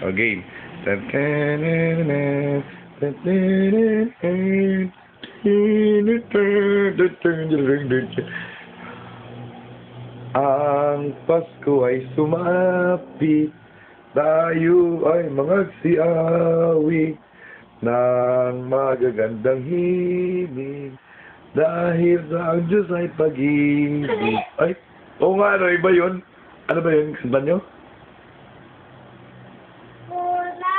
O, game. Ang Pasko ay sumapit, tayo ay magsiawi ng magagandang himig, dahil sa ang Diyos ay pag-ibig. Ay, oo nga, ano, iba yun? Ano ba yun? Kanta nyo?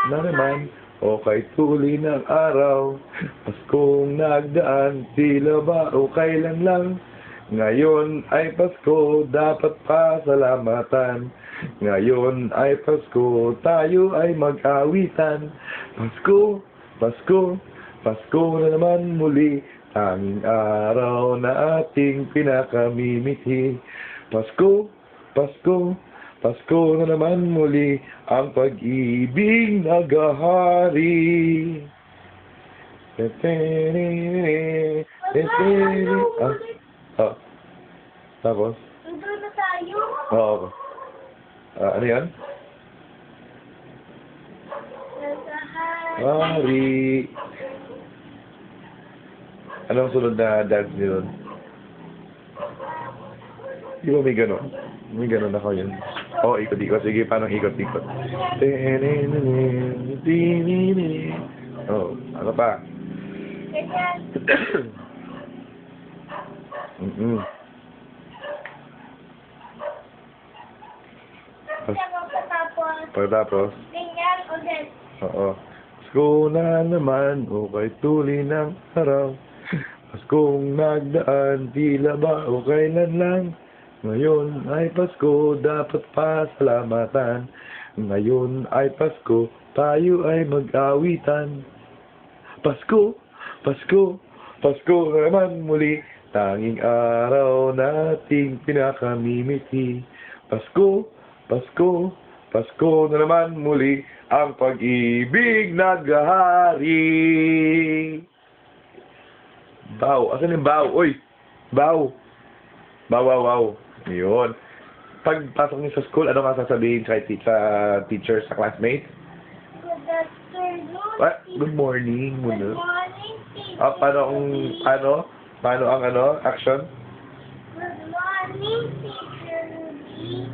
Na naman, o kay tuli ng araw, Paskong nagdaan, tila ba o kailan lang? Ngayon ay Pasko, dapat pasalamatan. Ngayon ay Pasko, tayo ay mag-awitan. Pasko, Pasko, Pasko na naman muli, tanging araw na ating pinakamimiti. Pasko, Pasko, Pasko na naman muli, ang pag-ibig naghahari. Tapos? Nandun na tayo. Oo. Ano yan? Nasa Hari. Anong sunod na dance niyo nun? Di ba may gano'n? May gano'n ako yun. Oo, ikot-ikot. Sige, paano ikot-ikot? Oo, ano pa? Ganyan. Pagkatapos? Ganyan ulit. Oo. Pasko na naman, o kay tuli ng araw. Paskong nagdaan, tila ba o kailan lang? Ngayon ay Pasko, dapat pasalamatan. Ngayon ay Pasko, tayo ay mag-awitan. Pasko, Pasko, Pasko na naman muli, tanging araw nating pinakamimiti. Pasko, Pasko, Pasko na naman muli, ang pag-ibig naghahari. Bow. Asan yung bow? Uy! Bow! Bow, wow, wow. Yun. Pagpasok niyo sa school, ano nga sasabihin sa teacher, sa classmates? Good afternoon. What? Good morning muna. Good morning, teacher. Paano ang action? Good morning, teacher Ruby.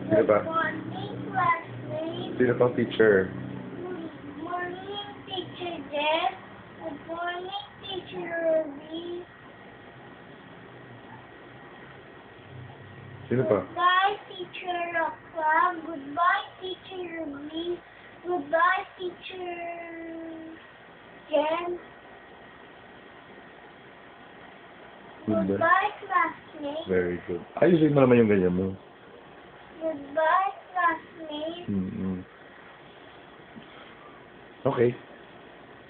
Sino ba? Good morning, classmates. Sino pang teacher? Good morning, teacher Jess. Good morning, teacher Ruby. Sino pa? Goodbye, teacher Rockla. Goodbye, teacher Ruby. Goodbye, teacher Jen. Goodbye, classmates. Very good. Ayusin mo naman yung ganyan mo. Goodbye, classmates. Okay.